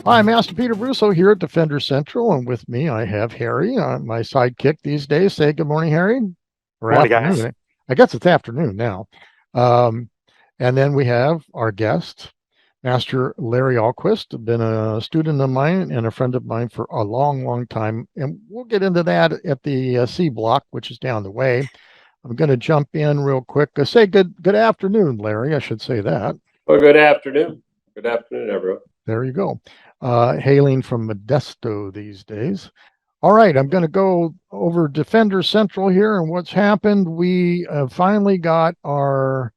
Hi, Master Peter Brusso here at Defender Central, and with me I have Harry, my sidekick these days. Say good morning, Harry, or Morning, guys. afternoon. I guess it's afternoon now. Um, and then we have our guest, Master Larry Ahlquist, been a student of mine and a friend of mine for a long, long time. And we'll get into that at the C block, which is down the way. I'm going to jump in real quick. Say good afternoon, Larry. I should say that. Well, good afternoon. Good afternoon, everyone. There you go. Hailing from Modesto these days. All right, I'm going to go over Defender Central here and what's happened. We finally got our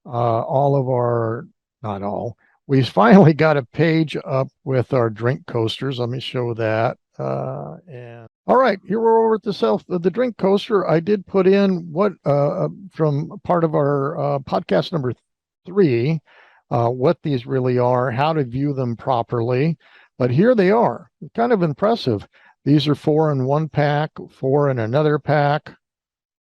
all of our, not all, we finally got a page up with our drink coasters. Let me show that. And all right, here we're over at the drink coaster. I did put in what from part of our podcast number 3, what these really are, how to view them properly. But here they are. Kind of impressive. These are 4 in one pack, 4 in another pack,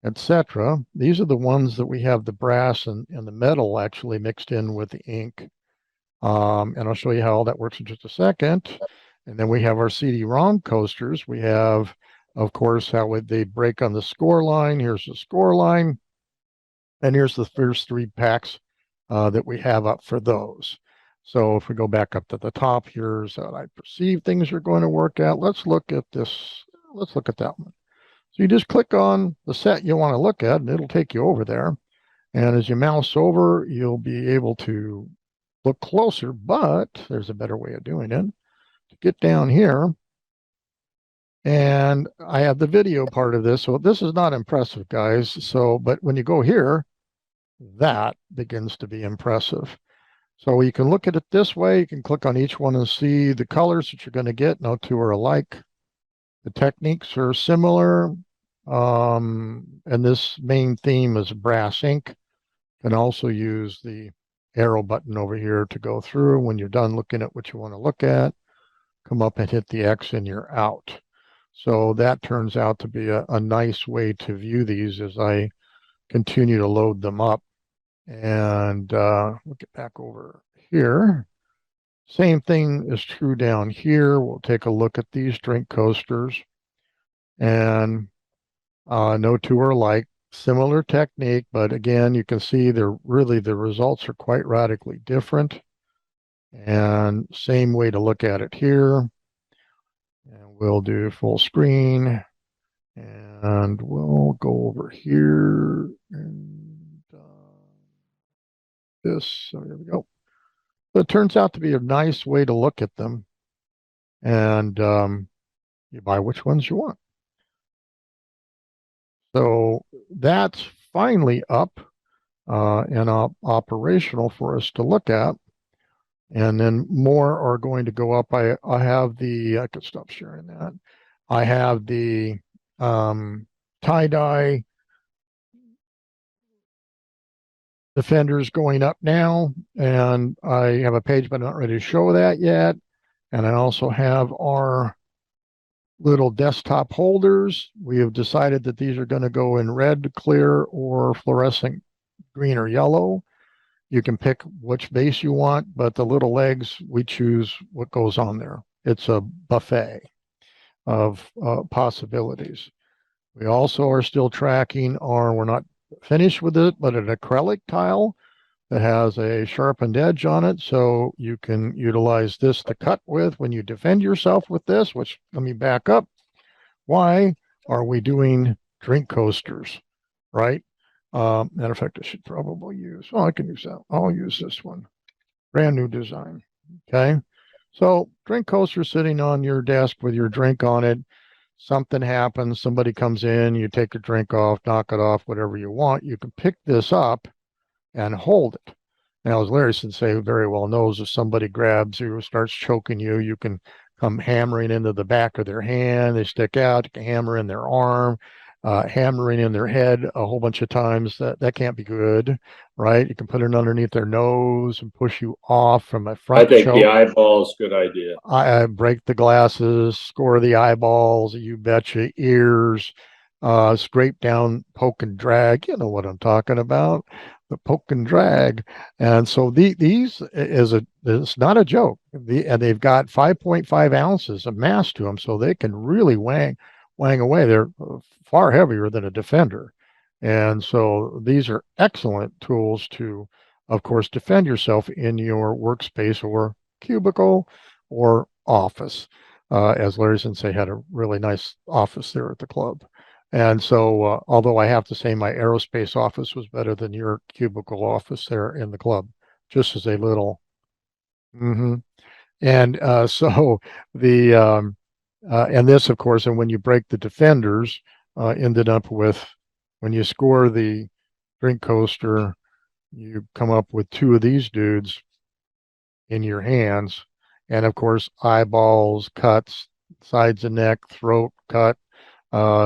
etc. These are the ones that we have the brass and the metal actually mixed in with the ink. And I'll show you how all that works in just a second. And then we have our CD-ROM coasters. We have, of course, how would they break on the score line. Here's the score line. And here's the first 3 packs that we have up for those. So if we go back up to the top, here's how I perceive things are going to work out. Let's look at this. Let's look at that one. So you just click on the set you want to look at, and it'll take you over there. And as you mouse over, you'll be able to look closer, but there's a better way of doing it. To get down here, and I have the video part of this. So this is not impressive, guys. So, but when you go here, that begins to be impressive. So you can look at it this way. You can click on each one and see the colors that you're going to get. No 2 are alike. The techniques are similar. And this main theme is brass ink. You can also use the arrow button over here to go through. When you're done looking at what you want to look at, come up and hit the X and you're out. So that turns out to be a nice way to view these as I continue to load them up. And we'll get back over here. Same thing is true down here. We'll take a look at these drink coasters. And no 2 are alike. Similar technique, but again, you can see the results are quite radically different. And same way to look at it here. And we'll do full screen. And we'll go over here and this. So here we go. So it turns out to be a nice way to look at them. And you buy which ones you want. So that's finally up and operational for us to look at. And then more are going to go up. I could stop sharing that. I have the tie-dye Defenders going up now, and I have a page, but I'm not ready to show that yet. And I also have our little desktop holders. We have decided that these are going to go in red, clear, or fluorescent green or yellow. You can pick which base you want, but the little legs, we choose what goes on there. It's a buffet of possibilities. We also are still tracking we're not finished with it, but an acrylic tile that has a sharpened edge on it. So you can utilize this to cut with when you defend yourself with this, which let me back up. Why are we doing drink coasters, right? Matter of fact, I should probably I can use that. I'll use this one. Brand new design. Okay. So drink coaster sitting on your desk with your drink on it. Something happens, somebody comes in, you take your drink off, knock it off, whatever you want. You can pick this up and hold it. Now, as Larry Sensei very well knows, if somebody grabs you or starts choking you, you can come hammering into the back of their hand. They stick out, you can hammer in their arm, hammering in their head a whole bunch of times. That can't be good, right? You can put it underneath their nose and push you off from a I front think the choke. eyeball is a good idea. I break the glasses, score the eyeballs, you betcha, ears, scrape down, poke and drag. You know what I'm talking about. the poke and drag. And so these it's not a joke. And they've got 5.5 ounces of mass to them, so they can really wang away. They're far heavier than a Defender. And so these are excellent tools to, of course, defend yourself in your workspace or cubicle or office. As Larry Sensei had a really nice office there at the club. And so, although I have to say my aerospace office was better than your cubicle office there in the club, just as a little. Hmm. And so the and this, of course, and when you break the Defenders, ended up with when you score the drink coaster, you come up with two of these dudes in your hands, and of course, eyeballs, cuts, sides of neck, throat cut.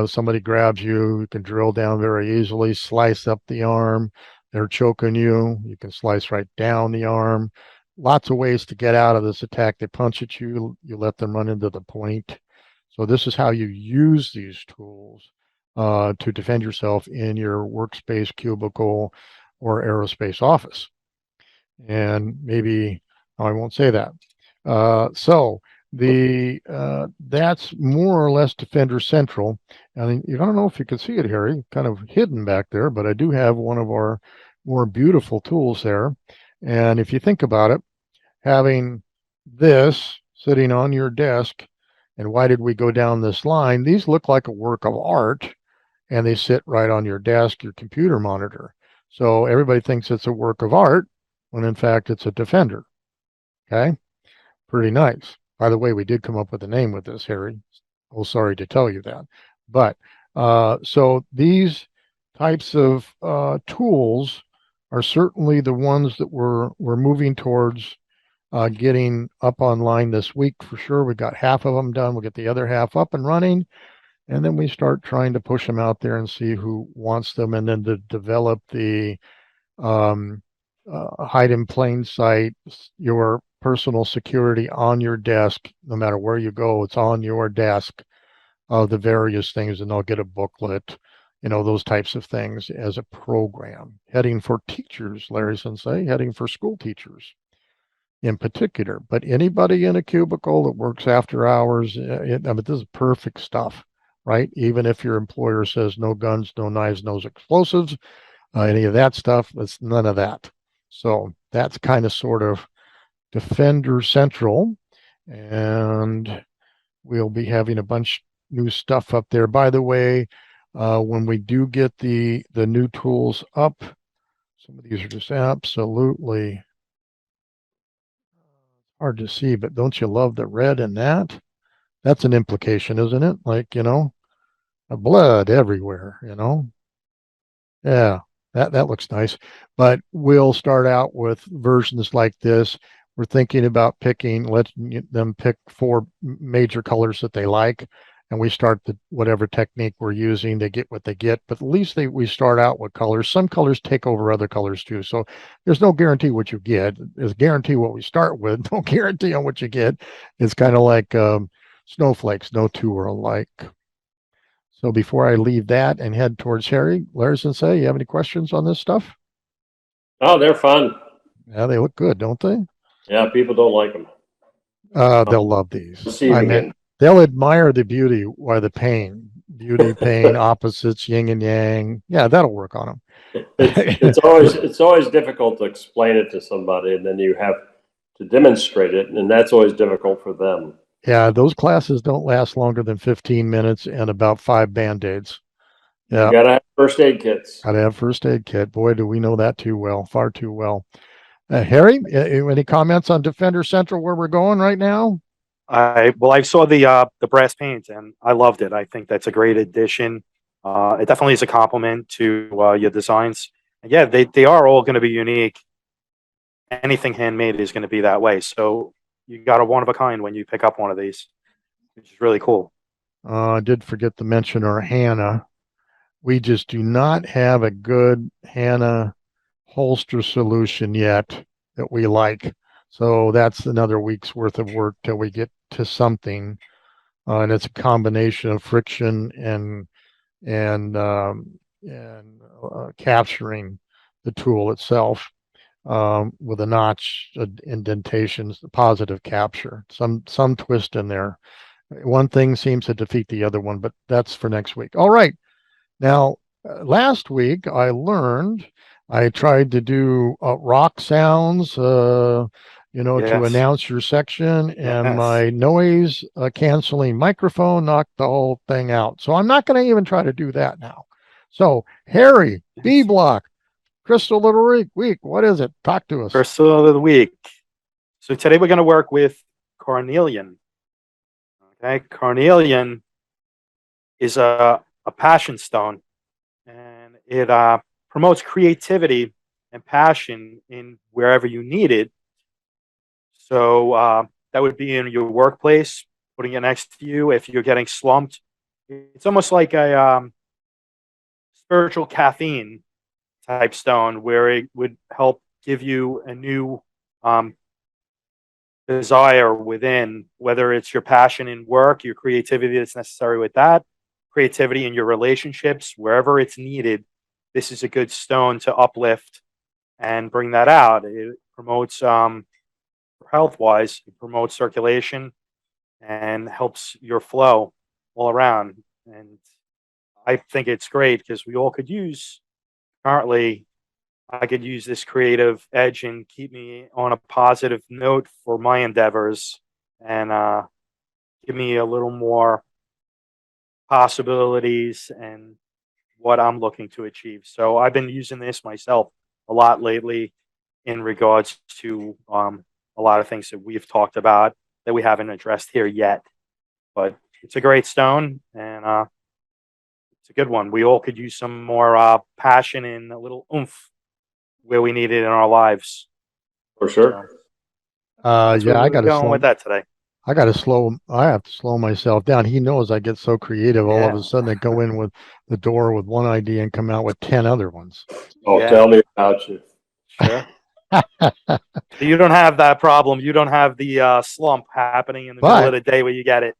Somebody grabs you, you can drill down very easily, slice up the arm. They're choking you, you can slice right down the arm. Lots of ways to get out of this attack. They punch at you, you let them run into the point. So this is how you use these tools to defend yourself in your workspace, cubicle, or aerospace office. And maybe I won't say that. So the that's more or less Defender Central. And I don't know if you can see it, Harry, kind of hidden back there, but I do have one of our more beautiful tools there. And if you think about it, having this sitting on your desk, and why did we go down this line? These look like a work of art, and they sit right on your desk, your computer monitor. So everybody thinks it's a work of art, when in fact it's a Defender. Okay, pretty nice. By the way, we did come up with a name with this, Harry. Oh, sorry to tell you that. But so these types of tools are certainly the ones that we're moving towards getting up online this week for sure. We got half of them done. We'll get the other half up and running. And then we start trying to push them out there and see who wants them, and then to develop the um, hide in plain sight, your personal security on your desk, no matter where you go, it's on your desk of the various things, and they'll get a booklet, those types of things as a program. Heading for teachers, Larry Sensei, heading for school teachers in particular, but anybody in a cubicle that works after hours, I mean, this is perfect stuff, right? Even if your employer says no guns, no knives, no explosives, any of that stuff, it's none of that. So that's kind of sort of Defender Central, and we'll be having a bunch new stuff up there. By the way, when we do get the new tools up, some of these are just absolutely hard to see, but don't you love the red in that? That's an implication, isn't it? Like, blood everywhere. Yeah, that looks nice. But we'll start out with versions like this. We're thinking about letting them pick four major colors that they like, and we start whatever technique we're using. They get what they get, but at least we start out with colors. Some colors take over other colors too. So there's no guarantee what you get. There's guarantee what we start with. No guarantee on what you get. It's kind of like snowflakes. No two are alike. So before I leave that and head towards Harry, Larry Sensei, you have any questions on this stuff? Oh, they're fun. Yeah, they look good, don't they? Yeah, people don't like them. They'll love these. I Receiving mean, end. they'll admire the beauty or the pain. Beauty, pain, opposites, yin and yang. Yeah, that'll work on them. It's always difficult to explain it to somebody, and then you have to demonstrate it, and that's always difficult for them. Yeah, those classes don't last longer than 15 minutes and about 5 Band-Aids. Yeah, You gotta have first aid kits. gotta have first aid kit. Boy, do we know that too well, far too well. Harry, any comments on Defender Central where we're going right now? I saw the brass paint and I loved it. I think that's a great addition. It definitely is a compliment to your designs. And yeah, they are all going to be unique. Anything handmade is going to be that way. So you got a one of a kind when you pick up one of these, which is really cool. I did forget to mention our Hannah. We just do not have a good Hannah holster solution yet that we like. So that's another week's worth of work till we get to something. And it's a combination of friction and capturing the tool itself, with a notch, indentations, positive capture, some twist in there. One thing seems to defeat the other one, but that's for next week. All right. Now, last week I tried to do rock sounds, to Yes. announce your section, and Yes. my noise canceling microphone knocked the whole thing out. So I'm not going to even try to do that now. So, Harry, B Yes. block, Crystal of the Week, what is it? Talk to us. Crystal of the week. So today we're going to work with carnelian. Okay, carnelian is a passion stone, and it promotes creativity and passion in wherever you need it. So that would be in your workplace, putting it next to you if you're getting slumped. It's almost like a spiritual caffeine type stone where it would help give you a new desire within, whether it's your passion in work, your creativity that's necessary with that, creativity in your relationships, wherever it's needed. This is a good stone to uplift and bring that out. It promotes, health wise, it promotes circulation and helps your flow all around. And I think it's great because we all could use, currently, I could use this creative edge and keep me on a positive note for my endeavors, and give me a little more possibilities and what I'm looking to achieve. So I've been using this myself a lot lately in regards to a lot of things that we've talked about that we haven't addressed here yet. But it's a great stone, and it's a good one. We all could use some more passion and a little oomph where we need it in our lives. For sure. That's Yeah, where we're going with that today. I have to slow myself down. He knows I get so creative. All of Yeah. a sudden I go in with the door with one idea and come out with 10 other ones. Oh, Yeah. tell me about you. Sure. You don't have that problem. You don't have the slump happening in the middle of the day where you get it.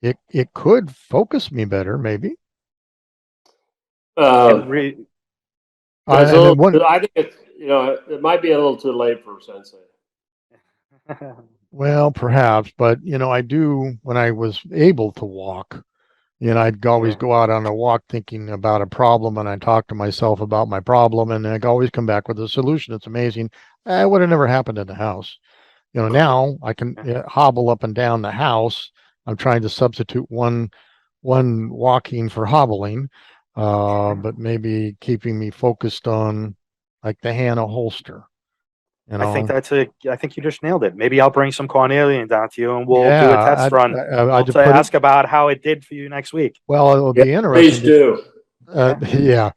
It could focus me better, maybe. I think it's, it might be a little too late for Sensei. Well, perhaps, but I do, when I was able to walk, I'd always go out on a walk thinking about a problem, and I'd talk to myself about my problem, and I'd always come back with a solution. It's amazing. It would have never happened in the house. Now I can hobble up and down the house. I'm trying to substitute one walking for hobbling, but maybe keeping me focused on like the Hannah holster. I think you just nailed it. Maybe I'll bring some carnelian down to you and we'll do a test run. I I'll ask about how it did for you next week. Well, it'll be interesting. Please do. Yeah.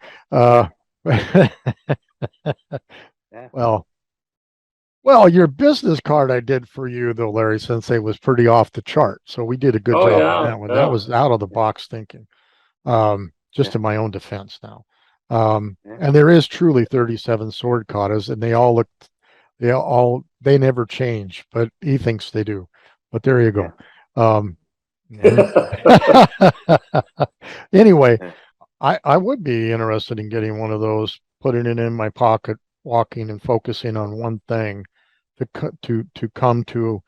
Well, your business card I did for you though, Larry Sensei, was pretty off the chart. So we did a good job on that one. That was out of the box thinking. Just in my own defense now. And there is truly 37 sword katas, and they never change, but he thinks they do. But there you go. Anyway, I would be interested in getting one of those, putting it in my pocket, walking and focusing on one thing to come to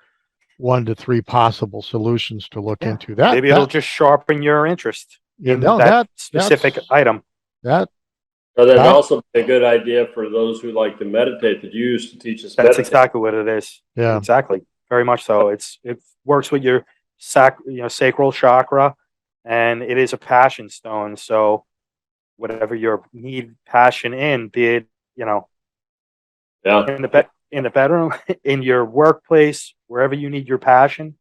1 to 3 possible solutions to look into. That maybe it'll just sharpen your interest in that specific item. That'd also be a good idea for those who like to meditate, that you used to teach us. That's exactly what it is. Yeah, exactly. Very much so. It works with your sacral chakra, and it is a passion stone. So whatever your need passion in, be it in the bedroom, in your workplace, wherever you need your passion,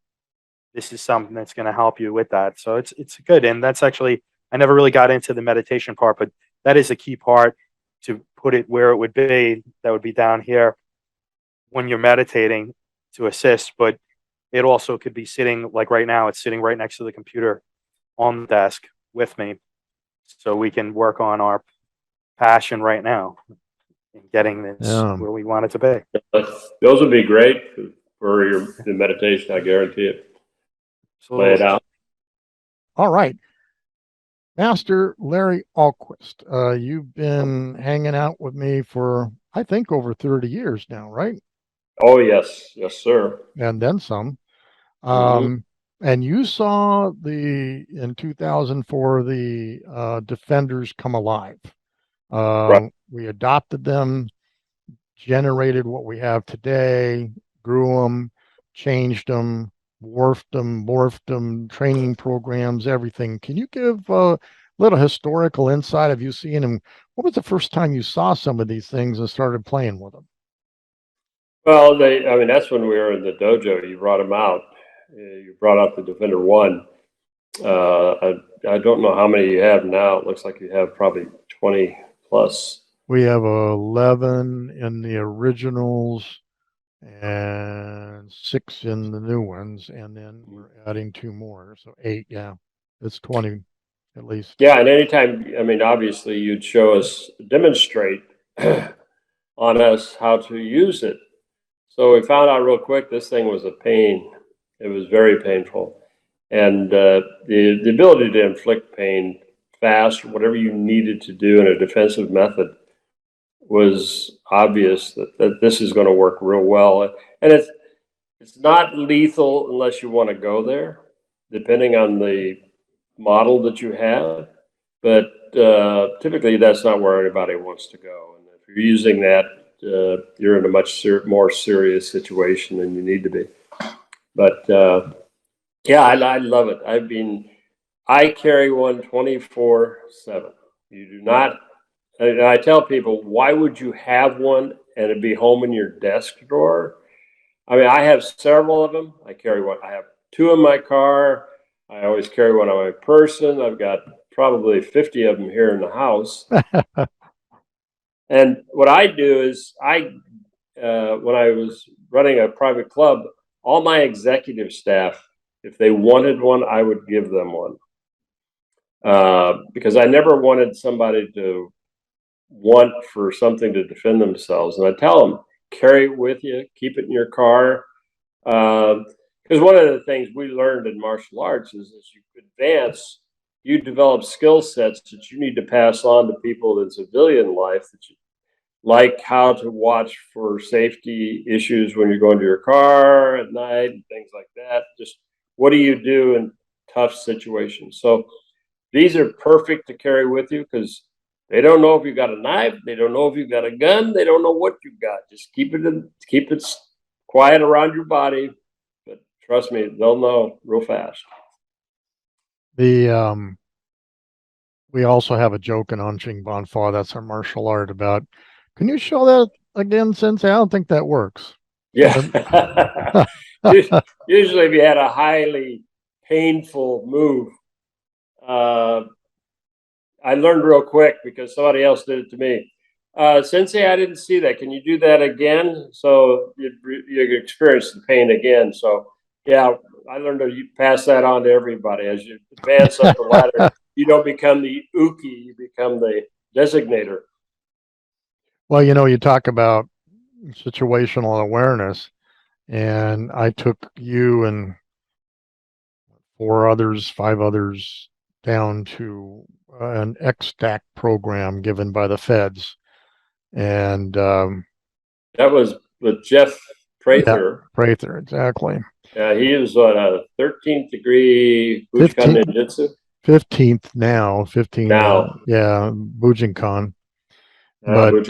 this is something that's going to help you with that. So it's good. And that's actually, I never really got into the meditation part, but that is a key part to put it where it would be. That would be down here when you're meditating to assist, but it also could be sitting, like right now, it's sitting right next to the computer on the desk with me. So we can work on our passion right now and getting this where we want it to be. Those would be great for your meditation. I guarantee it. Absolutely. Lay it out. All right. Master Larry Ahlquist. You've been hanging out with me for, I think, over 30 years now, right? Oh, yes. Yes, sir. And then some. Hmm. And you saw in 2004, the Defenders come alive. Right. We adopted them, generated what we have today, grew them, changed them, morphed them, training programs, everything. Can you give a little historical insight of you seeing them? What was the first time you saw some of these things and started playing with them? Well, I mean, that's when we were in the dojo. You brought them out. You brought out the Defender 1. I don't know how many you have now. It looks like you have probably 20 plus. We have 11 in the originals and 6 in the new ones, and then we're adding 2 more, so 8. Yeah, it's 20 at least. Yeah, and anytime, I mean, obviously, you'd show us, demonstrate on us how to use it. So we found out real quick this thing was a pain. It was very painful. And the ability to inflict pain fast, whatever you needed to do in a defensive method, was obvious that this is going to work real well. And it's not lethal unless you want to go there, depending on the model that you have. But typically, that's not where anybody wants to go. And if you're using that, you're in a much more serious situation than you need to be. But yeah, I love it. I carry one 24/7. You do not, and I tell people, why would you have one and it be home in your desk drawer? I mean, I have several of them. I carry one. I have 2 in my car. I always carry one on my person. I've got probably 50 of them here in the house. And what I do is when I was running a private club, all my executive staff, if they wanted one, I would give them one. Because I never wanted somebody to want for something to defend themselves. And I tell them, carry it with you, keep it in your car. Because one of the things we learned in martial arts is as you advance, you develop skill sets that you need to pass on to people in civilian life, that you like how to watch for safety issues when you're going to your car at night and things like that. Just what do you do in tough situations? So these are perfect to carry with you because they don't know if you got a knife, they don't know if you got a gun, they don't know what you got. Just keep it quiet around your body. But trust me, they'll know real fast. The we also have a joke in Anqing Bonfa, that's our martial art, about, can you show that again, Sensei? I don't think that works. Yeah. Usually, if you had a highly painful move, I learned real quick because somebody else did it to me. Sensei, I didn't see that. Can you do that again? So you experience the pain again. So yeah, I learned to pass that on to everybody. As you advance up the ladder, you don't become the uki, you become the designator. Well, you talk about situational awareness, and I took you and 5 others down to an XStack program given by the feds. And that was with Jeff Prather. Yeah, Prather, exactly. He was on a 13th degree Bujinkan Ninjutsu. 15th now, 15. Now. Yeah, Bujinkan. But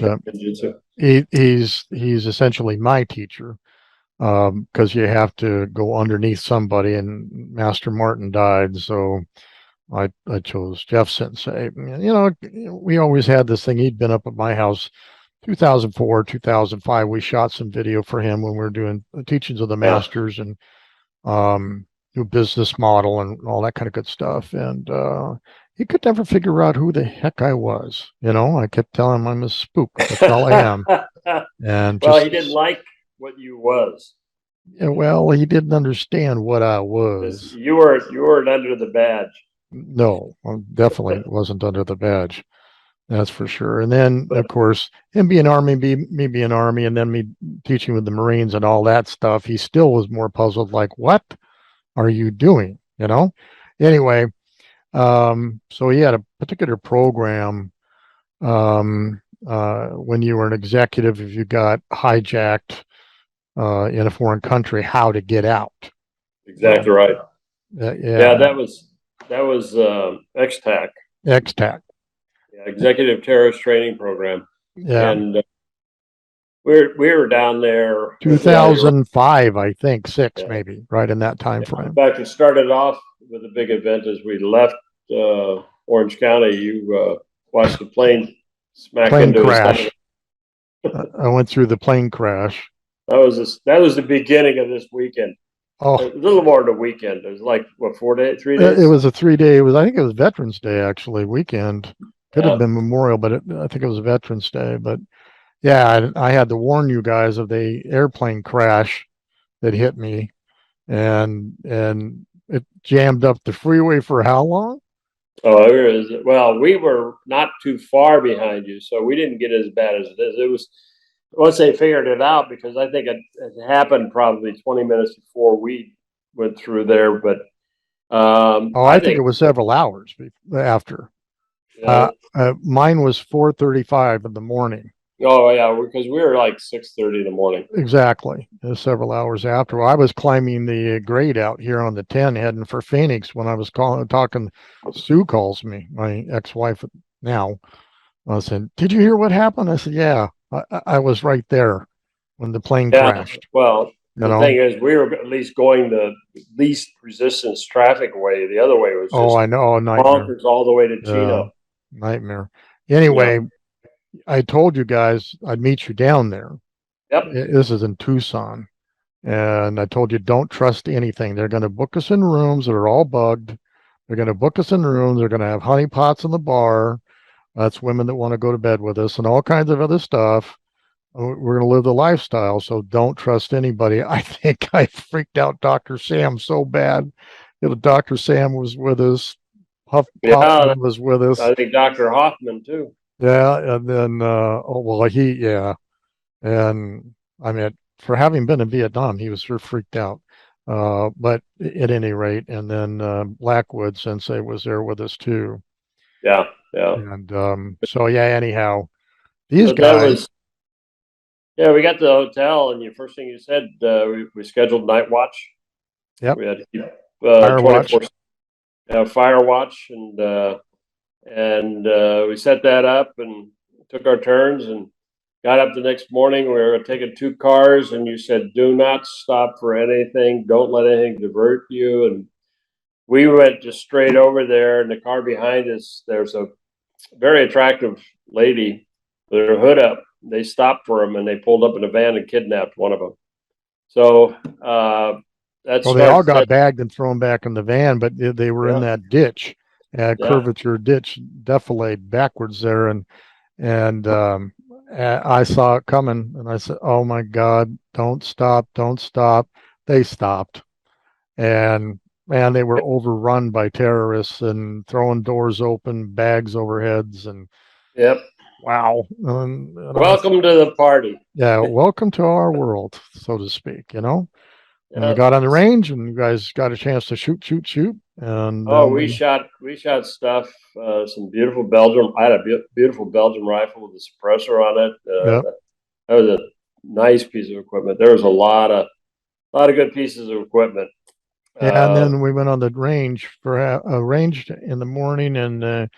he's essentially my teacher, because you have to go underneath somebody, and Master Martin died, so I chose Jeff Sensei. We always had this thing. He'd been up at my house 2004, 2005. We shot some video for him when we were doing the teachings of the masters and new business model and all that kind of good stuff. And he could never figure out who the heck I was. I kept telling him I'm a spook. That's all I am. And well, he didn't like what you was. Yeah, well, he didn't understand what I was. You weren't under the badge. No, I definitely wasn't under the badge. That's for sure. And then, of course, him being Army, me being Army, and then me teaching with the Marines and all that stuff, he still was more puzzled, like, what are you doing? Anyway, So he had a particular program when you were an executive, if you got hijacked in a foreign country, how to get out. Exactly right. Yeah, Yeah, that was XTAC, XTAC. yeah, Executive Terrorist Training Program, Yeah, and we were down there. We'll be out here. 2005, I think, six Yeah. maybe, right in that time Yeah. In frame. fact, it started off with a big event as we left Orange County. You watched the plane smack Plane into his side. crash. I went through the plane crash. That was the beginning of this weekend. A Oh, little more than a weekend. It was like what, 4 days, 3 days? it was a 3 day. I think it was Veterans Day actually, weekend. Could have Yeah. been Memorial, but I think it was Veterans Day. But yeah, I had to warn you guys of the airplane crash that hit me, and it jammed up the freeway for how long? Oh, well, we were not too far behind you, so we didn't get as bad as it is. It was once they figured it out, because I think it happened probably 20 minutes before we went through there. But Oh, I I think it think, was several hours after. you know, Mine was 4:35 in the morning. oh yeah, because we were like 6:30 in the morning. Exactly. It was several hours after. I was climbing the grade out here on the 10 heading for Phoenix when I was talking. Sue calls me, my ex-wife now. I said, "Did you hear what happened?" I said, "Yeah, I was right there when the plane Yeah. crashed." Well, You the know? thing is, we were at least going the least resistance traffic way. The other way was Oh, just I know, a nightmare. bonkers all the way to Uh, Chino. Nightmare. Yeah. Anyway, I told you guys I'd meet you down there. Yep. This is in Tucson. And I told you, don't trust anything. They're going to book us in rooms that are all bugged. They're going to book us in rooms. They're going to have honey pots in the bar. That's women that want to go to bed with us and all kinds of other stuff. We're going to live the lifestyle. So don't trust anybody. I think I freaked out Dr. Sam so bad. Dr. Sam was with us. Yeah. Huffman was with us. I think Dr. Hoffman too. Yeah. And then, yeah. And I mean, for having been in Vietnam, he was sure freaked out. But at any rate, and then Blackwood Sensei was there with us too. Yeah. Yeah. And so, yeah, anyhow, these But that guys, was, yeah, we got to the hotel, and the first thing you said, we scheduled night watch. yep, We had to keep fire watch. 24 fire watch, and we set that up and took our turns and got up the next morning. We were taking two cars, and you said, "Do not stop for anything. Don't let anything divert you." And we went just straight over there. And the car behind us, there's a very attractive lady with her hood up. They stopped for them, and they pulled up in a van and kidnapped one of them. So that Well, they all starts got that. bagged and thrown back in the van, but they were in Yeah, that ditch, yeah, curvature ditch, defilade backwards there, and I saw it coming, and I said, "Oh my God, don't stop, don't stop." They stopped. And man, they were overrun by terrorists and throwing doors open, bags over heads, and yep. wow. And Welcome to the party. yeah, welcome to our world, so to speak, you know? And we Yeah. got on the range and you guys got a chance to shoot, shoot, shoot. And Oh, then we shot stuff. Some beautiful Belgium. I had a beautiful Belgium rifle with a suppressor on it. yeah, That was a nice piece of equipment. There was a lot of good pieces of equipment. yeah. And then we went on the range for a range in the morning and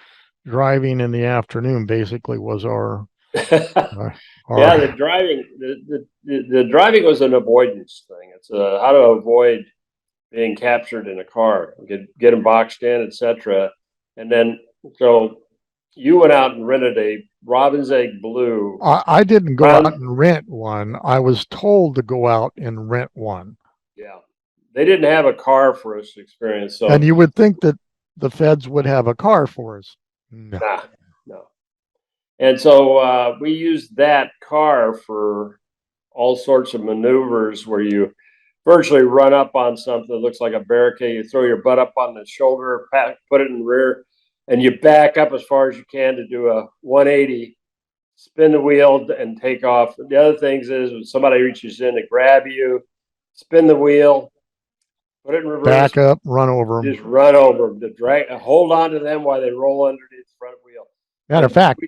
driving in the afternoon basically was our, Yeah, our the driving was an avoidance thing. It's how to avoid being captured in a car, get them boxed in, etc. And then so you went out and rented a Robin's Egg Blue. I didn't go out Round, and rent one. I was told to go out and rent one. yeah, they didn't have a car for us to experience, And so you would think that the feds would have a car for us. No. nah, no. And so we used that car for all sorts of maneuvers where you virtually run up on something that looks like a barricade. You throw your butt up on the shoulder, put it in the rear, and you back up as far as you can to do a 180, spin the wheel, and take off. The other things is when somebody reaches in to grab you, spin the wheel, put it in reverse, back up, run over them. just run over them, to drag, hold on to them while they roll underneath the front wheel. Matter of fact,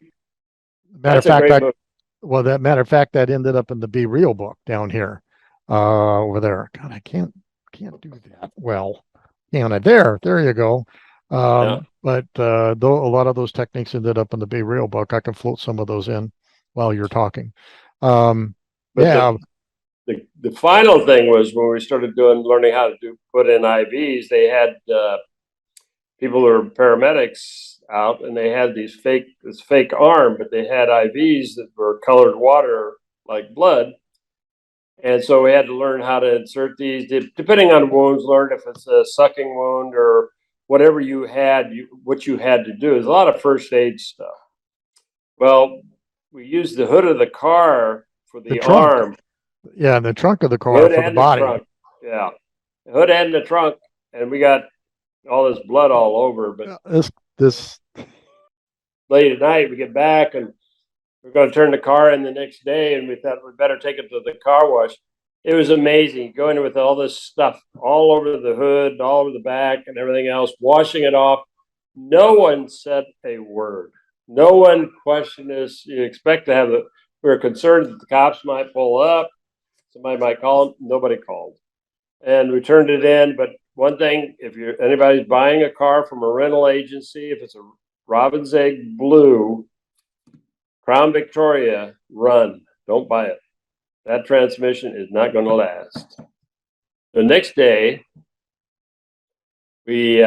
That's a great book. well, that matter of fact, that ended up in the Be Real book down here, over there. God, I can't do that. Well, can I? There you go. Yeah. But though a lot of those techniques ended up in the Be Real book, I can float some of those in while you're talking. But Yeah, the final thing was when we started learning how to put in IVs. They had people who were paramedics out, and they had this fake arm, but they had IVs that were colored water like blood. And so we had to learn how to insert these, depending on wounds, learn if it's a sucking wound or whatever you had, what you had to do. There's a lot of first aid stuff. Well, we used the hood of the car for the arm. Yeah, the trunk of the car for the body. Trunk. Yeah, the hood and the trunk, and we got all this blood all over. But this late at night, we get back and we're going to turn the car in the next day, and we thought we'd better take it to the car wash. It was amazing going with all this stuff all over the hood, all over the back, and everything else, washing it off. No one said a word. No one questioned us. You expect to have we were concerned that the cops might pull up, somebody might call them. Nobody called, and we turned it in. But one thing, if anybody's buying a car from a rental agency, if it's a Robin's Egg Blue Crown Victoria, run. Don't buy it. That transmission is not going to last. The next day, we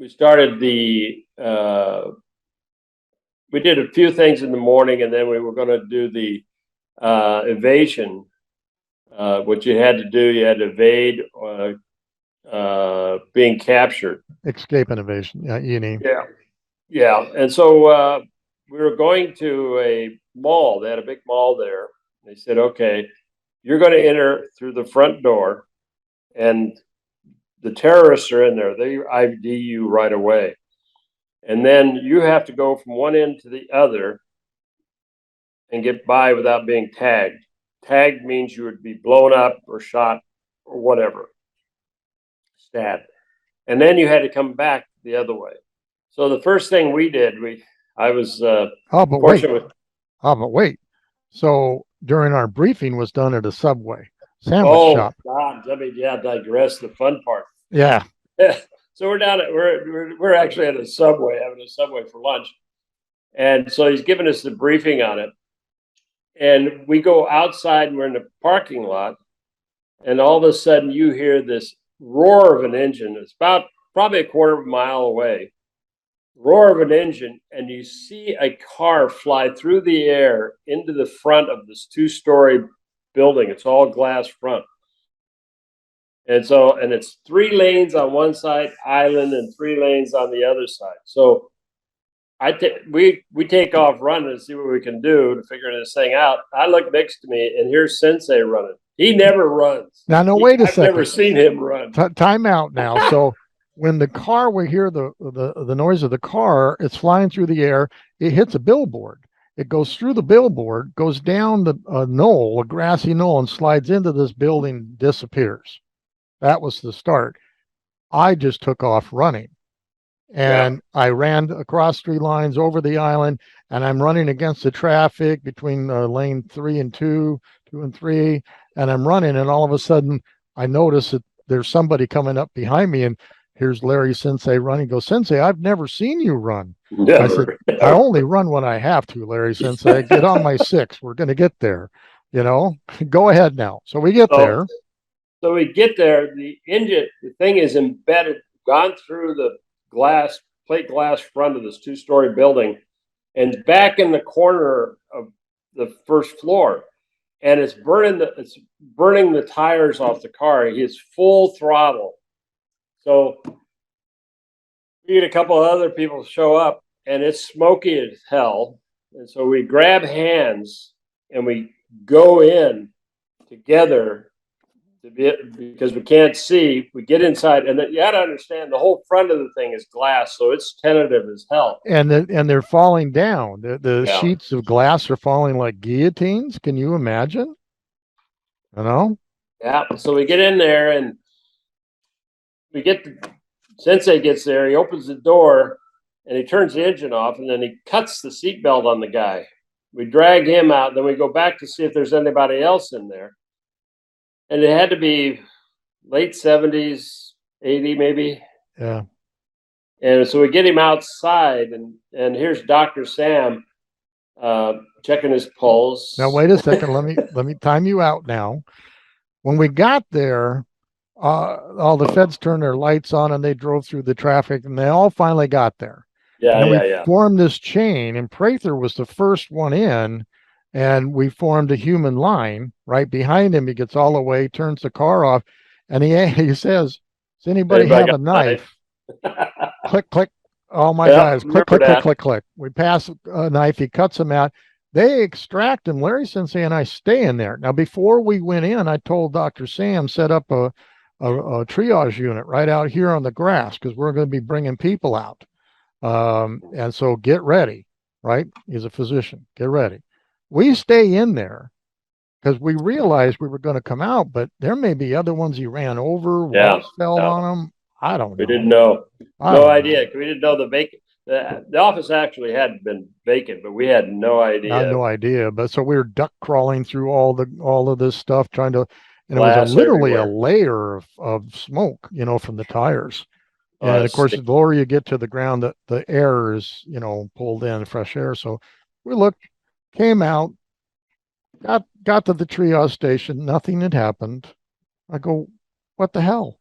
started we did a few things in the morning, and then we were going to do the evasion. What you had to do, you had to evade being captured. Escape and evasion. Yeah, Yeah. And so we were going to a mall. They had a big mall there. They said, okay, you're going to enter through the front door, and the terrorists are in there. They ID you right away. And then you have to go from one end to the other and get by without being tagged. Tagged means you would be blown up or shot or whatever. Stabbed. And then you had to come back the other way. So the first thing we did, I was fortunate. But wait. So during our briefing was done at a Subway sandwich shop. God, let me digress the fun part. Yeah. So we're actually at a Subway, having a Subway for lunch. And so he's giving us the briefing on it. And we go outside and we're in the parking lot. And all of a sudden you hear this roar of an engine. It's about probably a quarter of a mile away. Roar of an engine, and you see a car fly through the air into the front of this 2-story building. It's all glass front. And it's 3 lanes on one side, island, and 3 lanes on the other side. So we take off running and see what we can do to figure this thing out. I look next to me, and here's Sensei running. He never runs. Now, no, wait a second. I've never seen him run. Time out now. So when the car, we hear the noise of the car, it's flying through the air. It hits a billboard. It goes through the billboard, goes down a grassy knoll, and slides into this building, disappears. That was the start. I just took off running. And I ran across 3 lines over the island, and I'm running against the traffic between lane 3 and 2, 2 and 3. And I'm running, and all of a sudden I notice that there's somebody coming up behind me, and here's Larry Sensei running. Goes, Sensei, I've never seen you run. Never. I said, I only run when I have to, Larry Sensei. Get on my 6. We're going to get there. Go ahead now. So we get there. So we get there. The thing is embedded, gone through the plate glass front of this 2-story building, and back in the corner of the first floor. And it's burning the tires off the car. It's full throttle. So we get a couple of other people show up, and it's smoky as hell. And so we grab hands and we go in together because we can't see. We get inside, and you got to understand the whole front of the thing is glass, so it's tentative as hell. And they're falling down. The sheets of glass are falling like guillotines. Can you imagine? Yeah. So we get in there, and Sensei gets there, he opens the door and he turns the engine off, and then he cuts the seatbelt on the guy. We drag him out, then we go back to see if there's anybody else in there. And it had to be late 70s, 80 maybe. Yeah. And so we get him outside, and here's Dr. Sam checking his pulse. Now wait a second. let me time you out now. When we got there, all the feds turned their lights on and they drove through the traffic, and they all finally got there. And we formed this chain, and Prather was the first one in, and we formed a human line right behind him. He gets all the way, turns the car off, and he says, "Does anybody have a knife?" Click, click. Oh my guys, click, click, click, click, click. We pass a knife. He cuts him out. They extract him. Larry Sensei and I stay in there. Now, before we went in, I told Dr. Sam set up a triage unit right out here on the grass, because we're going to be bringing people out. And so get ready, right? He's a physician. Get ready. We stay in there because we realized we were going to come out, but there may be other ones he ran over, walls fell on them. I don't know. We didn't know. No idea. We didn't know the office actually had been vacant, but we had no idea. I had no idea. But so we were duck crawling through all of this stuff, trying to, and it was literally a layer of smoke, from the tires. And of course, the lower you get to the ground, the air is, pulled in, fresh air. So we looked, came out, got to the triage station. Nothing had happened. I go, what the hell?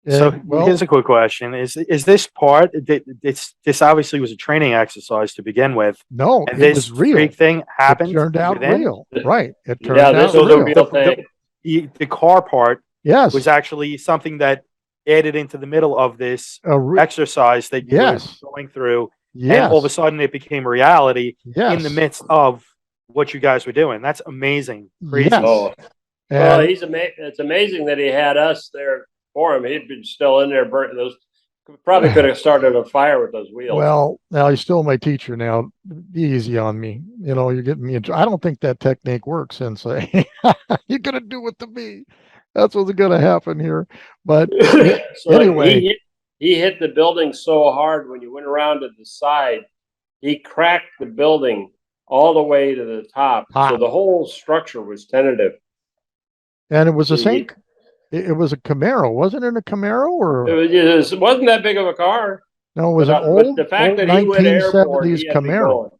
So here's a quick question: Is this part? This obviously was a training exercise to begin with. No, and it was real. Freak thing happened. It turned out real, right? It turned out this was a real thing. The car part, yes, was actually something that added into the middle of this exercise that you were going through. Yes. And all of a sudden, it became a reality in the midst of what you guys were doing. That's amazing. Crazy. Yes. Oh. Well, it's amazing that he had us there for him. He'd been still in there burning those. Probably could have started a fire with those wheels. Well, now he's still my teacher. Now, be easy on me. You're getting me. I don't think that technique works, Sensei. You're gonna do it to me. That's what's gonna happen here. But so anyway, he hit the building so hard when you went around to the side, he cracked the building all the way to the top. So the whole structure was tentative. And it was the same. It was a Camaro, wasn't it? A Camaro, or it wasn't that big of a car. No, it was an old, the fact old that he went airport, 1970s Camaro.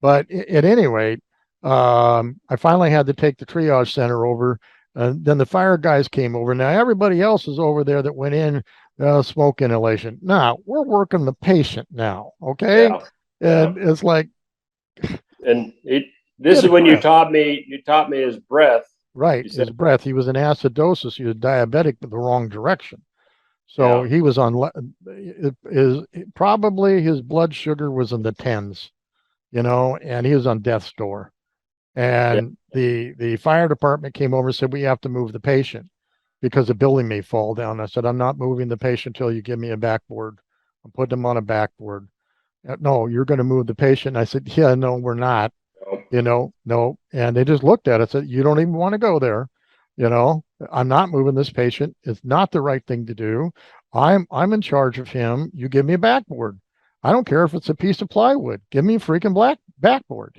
But at any rate, I finally had to take the triage center over. Then the fire guys came over. Now everybody else is over there that went in smoke inhalation. Now we're working the patient now, okay? And it's like, and this is when you taught me his breath. Right, his breath. He was in acidosis. He was diabetic, but the wrong direction. So he was on probably his blood sugar was in the 10s, and he was on death's door. And the fire department came over and said, we have to move the patient because the building may fall down. I said, I'm not moving the patient until you give me a backboard. I'm putting him on a backboard. No, you're going to move the patient. I said, yeah, no, we're not. No. And they just looked at it and said, you don't even want to go there. I'm not moving this patient. It's not the right thing to do. I'm in charge of him. You give me a backboard. I don't care if it's a piece of plywood. Give me a freaking backboard,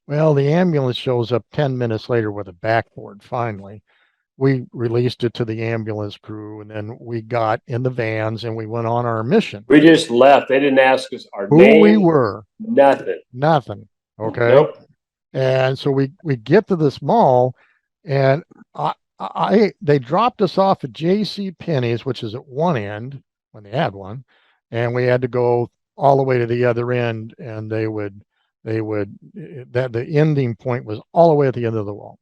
Well, the ambulance shows up 10 minutes later with a backboard. Finally, we released it to the ambulance crew, and then we got in the vans and we went on our mission. We just left. They didn't ask us our who name, we were. Nothing. Okay. Nope. And so we get to this mall, and they dropped us off at J.C. Penney's, which is at one end when they had one, and we had to go all the way to the other end, and the ending point was all the way at the end of the wall,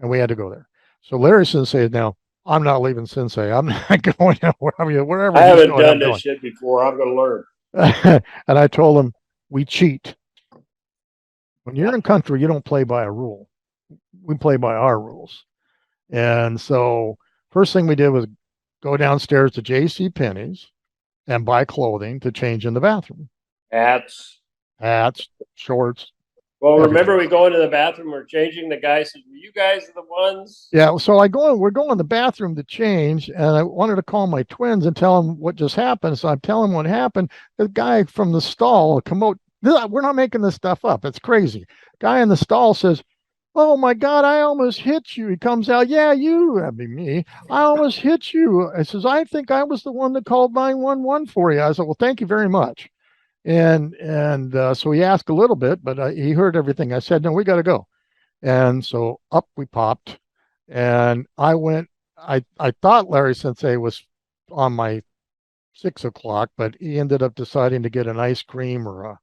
and we had to go there. So Larry Sensei is now, I'm not leaving Sensei. I'm not going wherever. I haven't done this shit before. I'm going to learn. And I told him, we cheat. When you're in country, you don't play by a rule. We play by our rules. And so first thing we did was go downstairs to J.C. Penney's and buy clothing to change in the bathroom. Hats, shorts. Well, Yeah, remember we go into the bathroom, we're changing. The guy says, "Were you guys the ones?" Yeah, so we're going in the bathroom to change, and I wanted to call my twins and tell them what just happened. So I'm telling them what happened. The guy from the stall come out. We're not making this stuff up. It's crazy. Guy in the stall says, "Oh my God, I almost hit you." He comes out, "Yeah, you, that'd be me. I almost hit you." I says, "I think I was the one that called 911 for you." I said, "Well, thank you very much." And so he asked a little bit, but he heard everything I said. No, we got to go. And so up we popped, and I went. I thought Larry Sensei was on my 6 o'clock, but he ended up deciding to get an ice cream or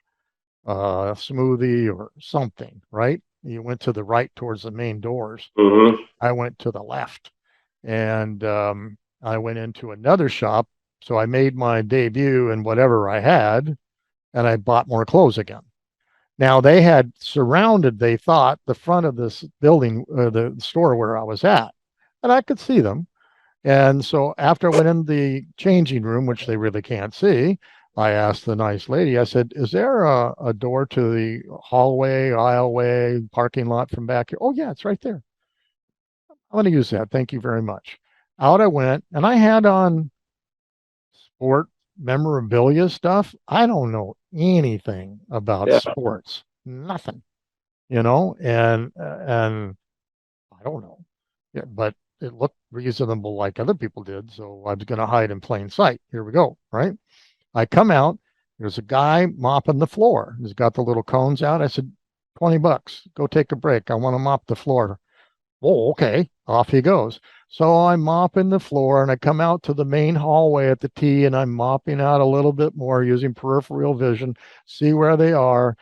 a smoothie or something. Right? He went to the right towards the main doors. Mm-hmm. I went to the left, and I went into another shop. So I made my debut in whatever I had, and I bought more clothes again. Now they had surrounded, they thought, the front of this building, the store where I was at, and I could see them. And so after I went in the changing room, which they really can't see, I asked the nice lady, I said, "Is there a door to the hallway, aisleway, parking lot from back here?" "Oh, yeah, it's right there." "I'm going to use that. Thank you very much." Out I went, and I had on sport memorabilia stuff. I don't know anything about Yeah. sports, nothing, and I don't know, yeah, but it looked reasonable like other people did, so I was going to hide in plain sight. Here we go, right? I come out. There's a guy mopping the floor. He's got the little cones out. I said, $20. Go take a break. I want to mop the floor. Oh, okay. Off he goes. So I'm mopping the floor and I come out to the main hallway at the T and I'm mopping out a little bit more using peripheral vision, see where they are.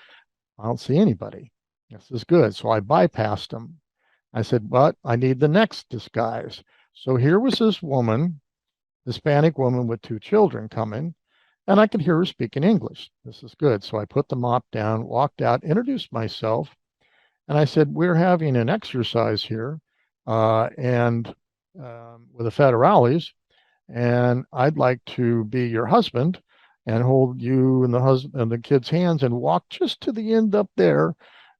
I don't see anybody. This is good. So I bypassed them. I said, but I need the next disguise. So here was this woman, Hispanic woman with two children coming, and I could hear her speaking English. This is good. So I put the mop down, walked out, introduced myself, and I said, "We're having an exercise here, and with the federales, and I'd like to be your husband and hold you and the husband and the kid's hands and walk just to the end up there,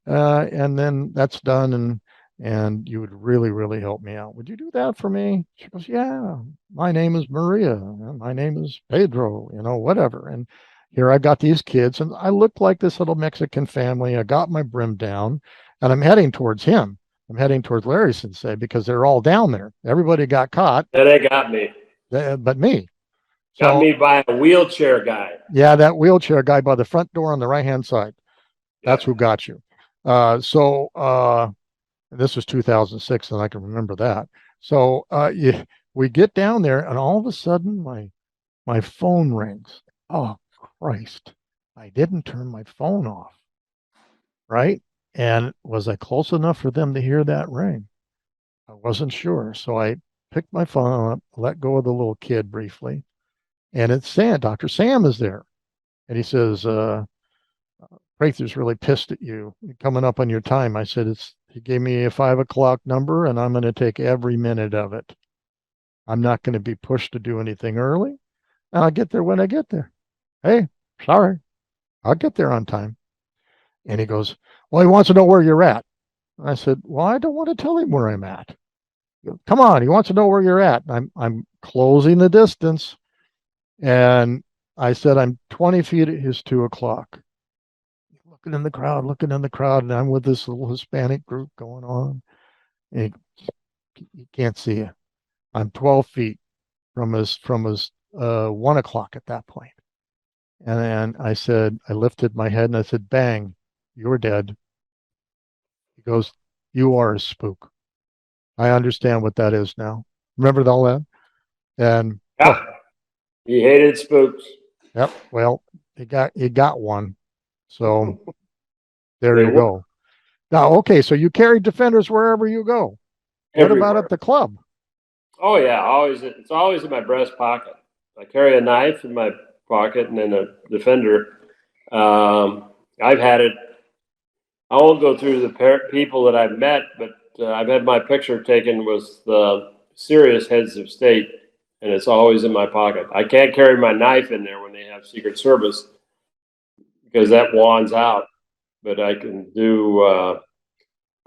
and then that's done, and you would really, really help me out. Would you do that for me?" She goes, "Yeah, my name is Maria. My name is Pedro, whatever." And here I got these kids, and I look like this little Mexican family. I got my brim down, and I'm heading towards him. I'm heading towards Larry Sensei because they're all down there. Everybody got caught, And they got me. but me. Got So, me by a wheelchair guy. yeah, that wheelchair guy by the front door on the right-hand side. That's Yep. who got you. So this was 2006, and I can remember that. So we get down there, and all of a sudden, my phone rings. Oh, Christ. I didn't turn my phone off, right? And was I close enough for them to hear that ring? I wasn't sure. So I picked my phone up, let go of the little kid briefly, and it's Sam. Dr. Sam is there. And he says, Prather's really pissed at you. You're coming up on your time. I said, he gave me a 5 o'clock number, and I'm going to take every minute of it. I'm not going to be pushed to do anything early, and I'll get there when I get there. Hey, sorry, I'll get there on time. And he goes, "Well, he wants to know where you're at." I said, "Well, I don't want to tell him where I'm at." He goes, "Come on, he wants to know where you're at." I'm closing the distance, and I said, "I'm 20 feet at his 2 o'clock." Looking in the crowd, and I'm with this little Hispanic group going on. And he can't see you. I'm 12 feet from his 1 o'clock at that point. And then I lifted my head and I said, "Bang, you're dead." He goes, "You are a spook. I understand what that is now." Remember all that? And Yeah. He hated spooks. yep, well, he got one. So there They you go. Now, okay, so you carry defenders wherever you go. What everywhere. about at the club? Oh yeah, always. It's always in my breast pocket. I carry a knife in my pocket and then a defender. I've had it. I won't go through the people that I've met, but I've had my picture taken with the serious heads of state, and it's always in my pocket. I can't carry my knife in there when they have Secret Service because that wands out. but I can do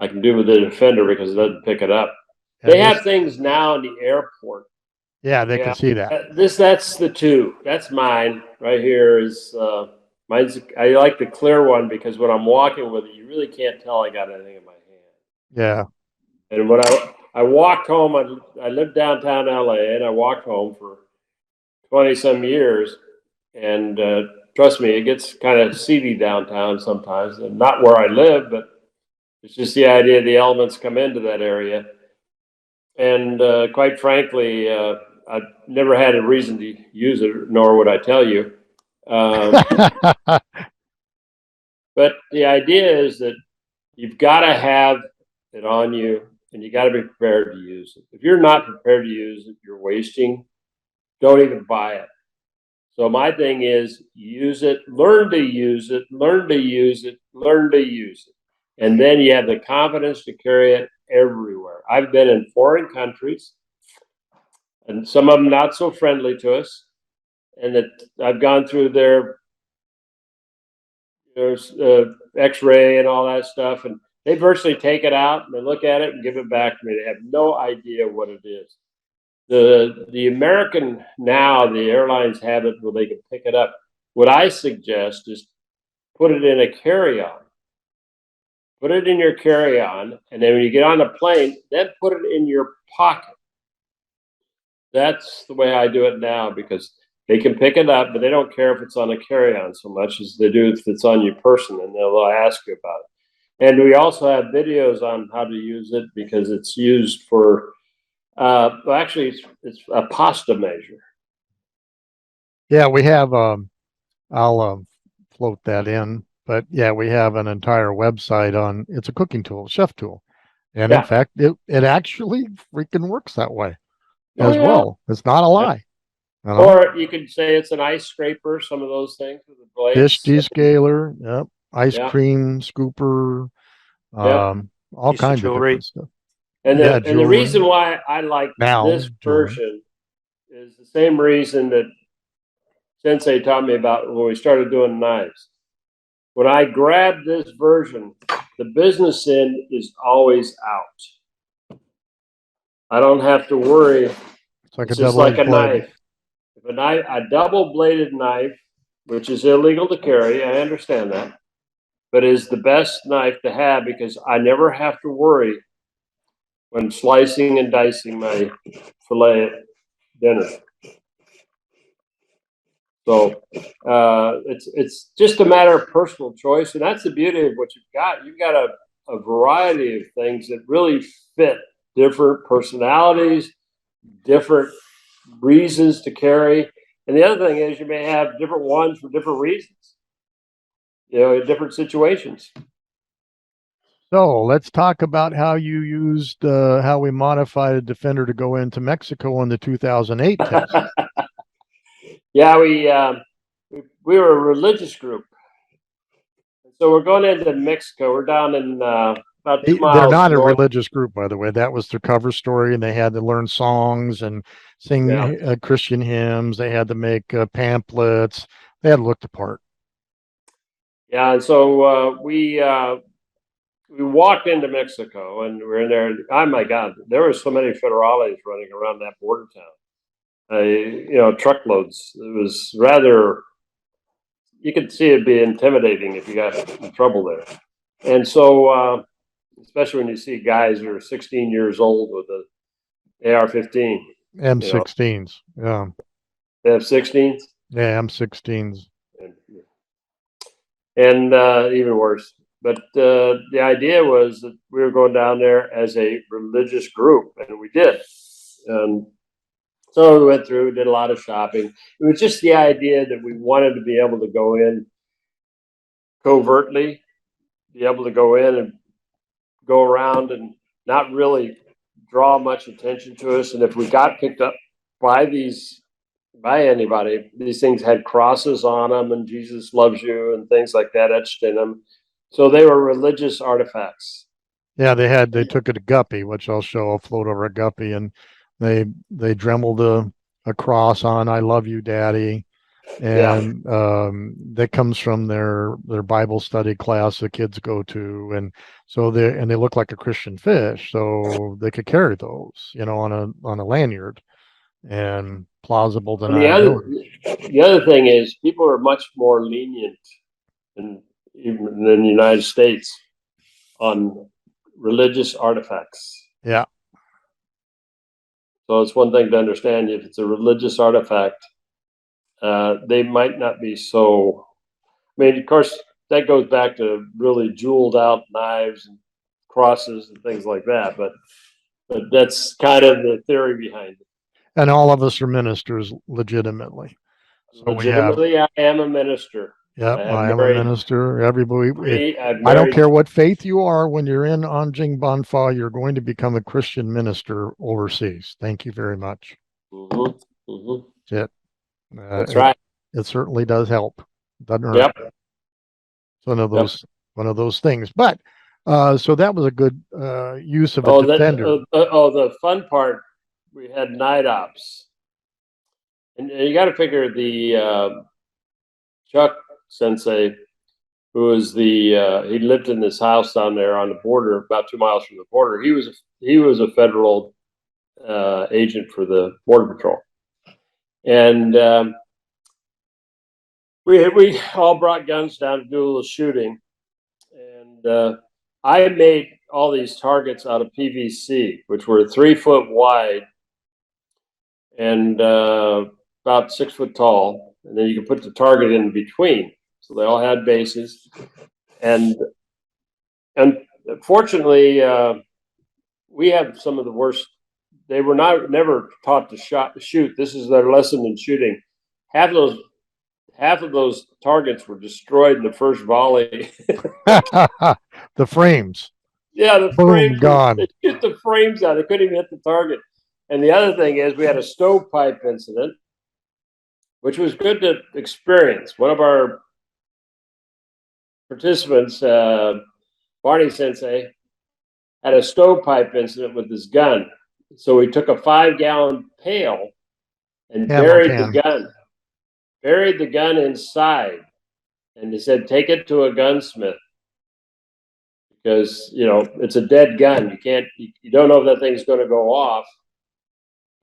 with the Defender because it doesn't pick it up. They have things now in the airport. Yeah, they can see that. That's the two. That's mine right here. Is mine's? I like the clear one because when I'm walking with it, you really can't tell I got anything in my hand. Yeah. And when I walked home, I lived downtown LA, and I walked home for 20 some years, and trust me, it gets kind of seedy downtown sometimes, and not where I live, but it's just the idea the elements come into that area. And quite frankly, I've never had a reason to use it, nor would I tell you. But the idea is that you've got to have it on you, and you got to be prepared to use it. If you're not prepared to use it, you're wasting. Don't even buy it. So my thing is use it, learn to use it, learn to use it, learn to use it. And then you have the confidence to carry it everywhere. I've been in foreign countries, and some of them not so friendly to us. And that I've gone through there's X-ray and all that stuff, and they virtually take it out and they look at it and give it back to me. They have no idea what it is. The American now, the airlines have it where they can pick it up. What I suggest is put it in a carry-on. Put it in your carry-on, and then when you get on the plane, then put it in your pocket. That's the way I do it now because they can pick it up, but they don't care if it's on a carry-on so much as they do if it's on your person, and they'll ask you about it. And we also have videos on how to use it because it's used for, well, actually, it's a pasta measure. Yeah, we have, I'll float that in, but yeah, we have an entire website on, it's a cooking tool, chef tool. And in fact, it actually freaking works that way as well. It's not a lie. You know? Or you could say it's an ice scraper, some of those things with the blades. Fish descaler, yep. Ice cream scooper, all Piece kinds of jewelry. different stuff. And the reason why I like this jewelry version is the same reason that Sensei taught me about when we started doing knives. When I grab this version, the business end is always out. I don't have to worry. It's just like a knife. If a double-bladed knife, which is illegal to carry, I understand that, but is the best knife to have because I never have to worry when slicing and dicing my filet at dinner. So it's just a matter of personal choice, and that's the beauty of what you've got. You've got a variety of things that really fit different personalities, different reasons to carry. And the other thing is you may have different ones for different reasons, in different situations. So let's talk about how you used, how we modified a Defender to go into Mexico in the 2008 test. Yeah, we were a religious group. So we're going into Mexico. We're down in about 2 miles. They're not a religious group, by the way. That was their cover story, and they had to learn songs and sing Christian hymns. They had to make pamphlets. They had to look the part. Yeah, and so we walked into Mexico, and we're in there. Oh my God, there were so many federales running around that border town. Truckloads. It was rather. You could see it be intimidating if you got in trouble there. And so, especially when you see guys who are 16 years old with an AR-15. M16s, yeah. They have 16s? Yeah, M16s. And even worse. But the idea was that we were going down there as a religious group, and we did. So we went through, did a lot of shopping. It was just the idea that we wanted to be able to go in covertly, be able to go in and go around and not really draw much attention to us. And if we got picked up by anybody, these things had crosses on them and Jesus loves you and things like that etched in them. So they were religious artifacts. Yeah, they took it to Guppy, which I'll show. I'll float over a Guppy, and they dremeled a cross on "I love you, Daddy," and that comes from their Bible study class the kids go to, and so they look like a Christian fish, so they could carry those, on a lanyard, and plausible And the other deniability. the other thing is people are much more lenient even in the United States on religious artifacts. Yeah. So it's one thing to understand if it's a religious artifact, they might not be so. I mean, of course, that goes back to really jeweled out knives and crosses and things like that. But that's kind of the theory behind it. And all of us are ministers legitimately. So we have, Legitimately, I am a minister. yep, I have I am a married minister. Everybody, I've I don't married. care what faith you are, when you're in Anjing Banfa, you're going to become a Christian minister overseas. Thank you very much. Mhm, mhm. That's it. That's right. It certainly does help. Doesn't hurt. Yep. It's one of Yep. those things. But so that was a good use of a Oh, defender. the fun part, we had night ops, and you got to figure the Chuck Sensei, who was he lived in this house down there on the border, about 2 miles from the border. He was a federal agent for the Border Patrol, and we all brought guns down to do a little shooting, and I made all these targets out of PVC, which were 3 foot wide and about 6 foot tall, and then you can put the target in between. So they all had bases, and fortunately, we have some of the worst. They were never taught to shoot. This is their lesson in shooting. Half of those targets were destroyed in the first volley. The frames. Yeah, the Boom, frames gone. they shoot the frames out. They couldn't even hit the target. And the other thing is, we had a stovepipe incident, which was good to experience. One of our participants, Barney Sensei, had a stovepipe incident with his gun. So he took a 5-gallon pail and buried the gun inside. And he said, take it to a gunsmith because, it's a dead gun. You don't know if that thing's going to go off.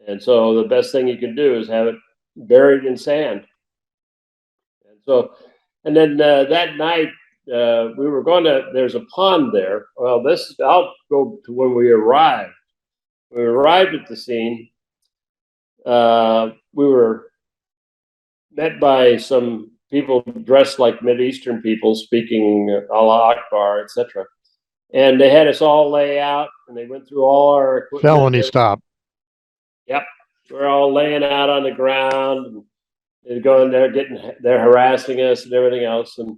And so the best thing you can do is have it buried in sand. And then that night, we were there's a pond there. Well, I'll go to when we arrived. When we arrived at the scene, we were met by some people dressed like Mideastern people speaking Allah Akbar, etc. And they had us all lay out, and they went through all our equipment. Felony stop. Yep. We're all laying out on the ground, and they're going there, they're harassing us and everything else. And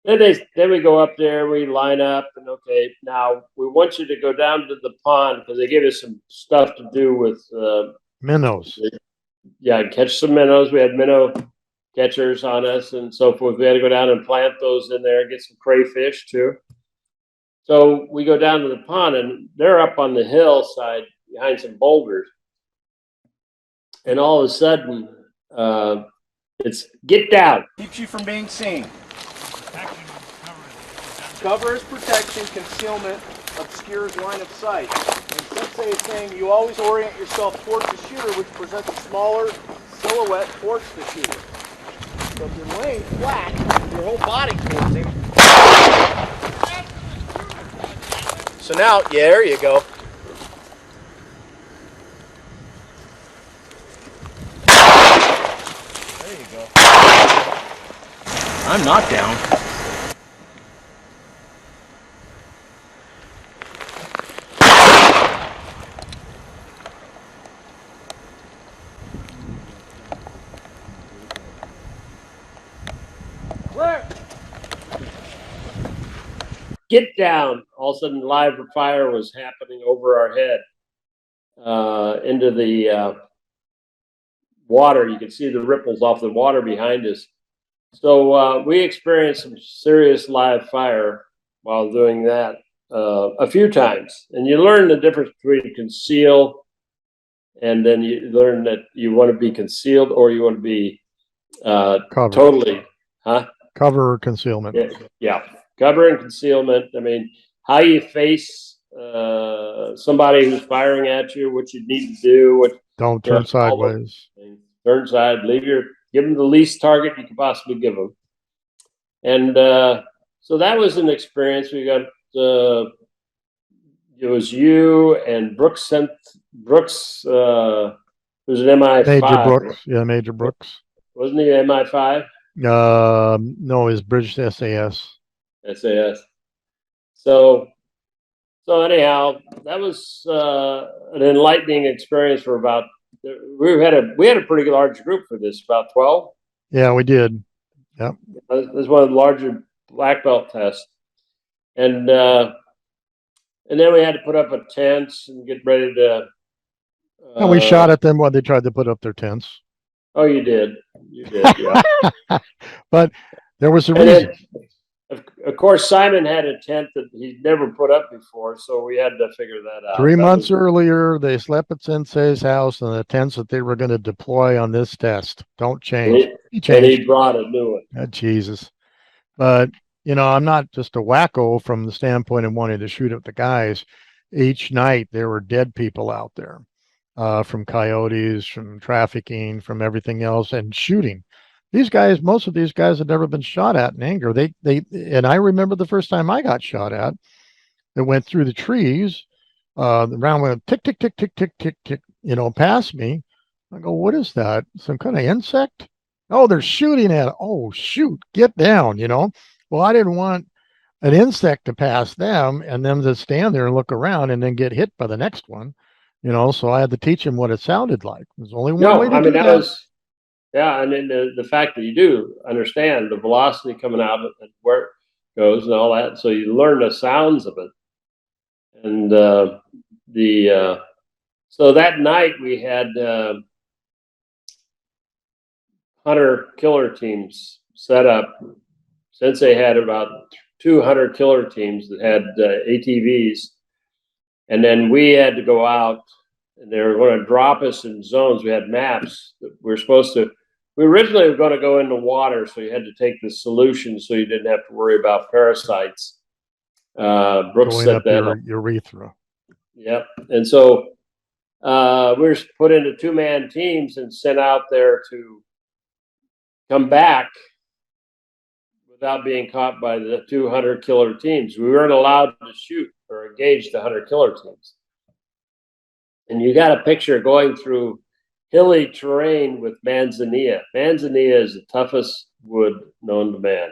then we go up there, we line up, and okay, now we want you to go down to the pond because they gave us some stuff to do with minnows. Yeah, catch some minnows. We had minnow catchers on us and so forth. We had to go down and plant those in there and get some crayfish too. So we go down to the pond, and they're up on the hillside behind some boulders. And all of a sudden, it's get down. Keeps you from being seen. Cover is protection, concealment obscures line of sight. And Sensei is saying you always orient yourself towards the shooter, which presents a smaller silhouette towards the shooter. So if you're laying flat, your whole body towards him. So now, yeah, there you go. There you go. I'm not down. Where? Get down. All of a sudden, live fire was happening over our head into the water. You could see the ripples off the water behind us. So we experienced some serious live fire while doing that a few times. And you learn the difference between conceal, and then you learn that you want to be concealed or you want to be Cover. Totally, huh? Cover concealment. Yeah, yeah. Cover and concealment. I mean, how you face somebody who's firing at you, what you need to do, what Don't you know, turn sideways. turn side, give them the least target you could possibly give them. And so that was an experience. We got it was you and Brooks who's an MI5. Major Brooks. Yeah, Major Brooks. Wasn't he MI5? No, his British SAS. SAS. So anyhow, that was an enlightening experience for about. We had a pretty large group for this, about 12. Yeah, we did. Yep. This was one of the larger black belt tests, and then we had to put up a tent and get ready to. And we shot at them while they tried to put up their tents. Oh, you did, yeah. But there was a And reason. then, of course, Simon had a tent that he'd never put up before, so we had to figure that out. 3 That months was- earlier, they slept at Sensei's house and the tents that they were going to deploy on this test. Don't change. He and changed. he brought a new one. Oh, Jesus. But, you know, I'm not just a wacko from the standpoint of wanting to shoot at the guys. Each night there were dead people out there, from coyotes, from trafficking, from everything else, and shooting. These guys, most of these guys had never been shot at in anger. And I remember the first time I got shot at, it went through the trees. The round went tick, tick, tick, tick, tick, tick, tick, you know, past me. I go, what is that? Some kind of insect? Oh, they're shooting at it. Oh, shoot, get down, you know. Well, I didn't want an insect to pass them and them to stand there and look around and then get hit by the next one, you know. So I had to teach them what it sounded like. There's only one way to do that that. was, yeah, and then the fact that you do understand the velocity coming out and where it goes and all that, so you learn the sounds of it. And so that night we had hunter killer teams set up. Sensei had about 200 killer teams that had ATVs, and then we had to go out, and they were going to drop us in zones. We had maps that we were supposed to. We originally were going to go into water, so you had to take the solution, so you didn't have to worry about parasites. Brooks Going set up that your up. urethra. Yep. And so we were put into 2-man teams and sent out there to come back without being caught by the 200 killer teams. We weren't allowed to shoot or engage the 100 killer teams. And you got a picture going through hilly terrain with manzanilla. Manzanilla is the toughest wood known to man.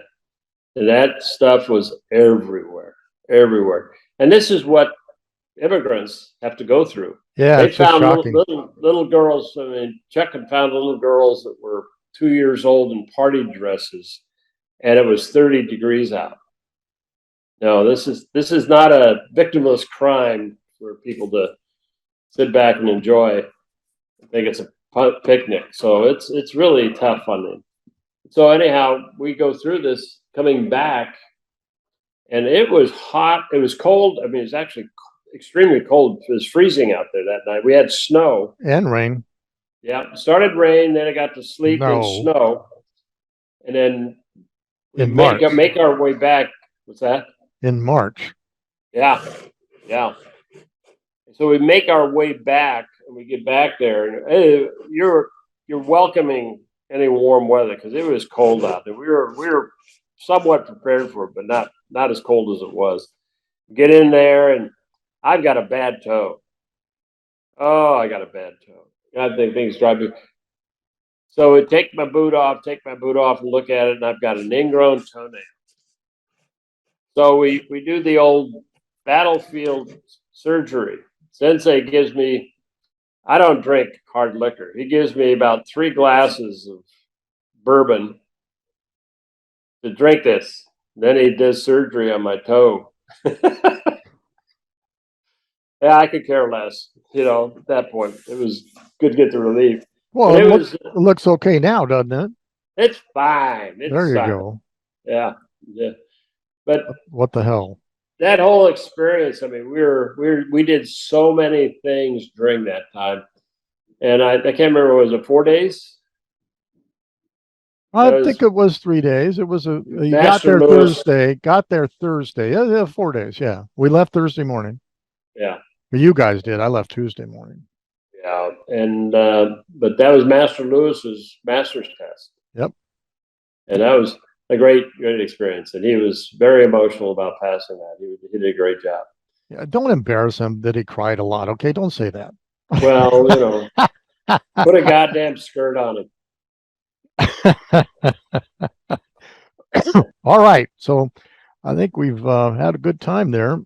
And that stuff was everywhere, everywhere. And this is what immigrants have to go through. Yeah, They it's just found shocking. little girls. I mean, Chuck had found little girls that were 2 years old in party dresses, and it was 30 degrees out. No, this is not a victimless crime for people to sit back and enjoy. I think it's a picnic, so it's really tough on them. So anyhow, we go through this coming back, and it was hot. It was cold. I mean, it was actually extremely cold. It was freezing out there that night. We had snow And rain. Yeah, it started rain, then it got to sleet and No. snow, and then we In March. make our way back. What's that? In March. Yeah, yeah. So we make our way back, and we get back there, and hey, you're welcoming any warm weather because it was cold out there. We were somewhat prepared for it, but not as cold as it was. Get in there, and I've got a bad toe. Oh, I got a bad toe. God, things drive me. So I take my boot off, and look at it, and I've got an ingrown toenail. So we do the old battlefield surgery. Sensei gives me, I don't drink hard liquor. He gives me about 3 glasses of bourbon to drink this. Then he does surgery on my toe. Yeah, I could care less. You know, at that point, it was good to get the relief. Well, But it looks okay now, doesn't it? It's fine. There you go. Yeah, yeah. But What the hell? that whole experience, I mean, we did so many things during that time, and I can't remember, was it 4 days? I think it was 3 days. It was you got Master there Lewis. Thursday, got there Thursday. Yeah, 4 days. Yeah. We left Thursday morning. Yeah. But you guys did. I left Tuesday morning. Yeah. And, but that was Master Lewis's master's test. Yep. And that was a great experience. And he was very emotional about passing that. He did a great job. Yeah, don't embarrass him that he cried a lot. Okay, don't say that. Well, put a goddamn skirt on him. All right. So I think we've had a good time there.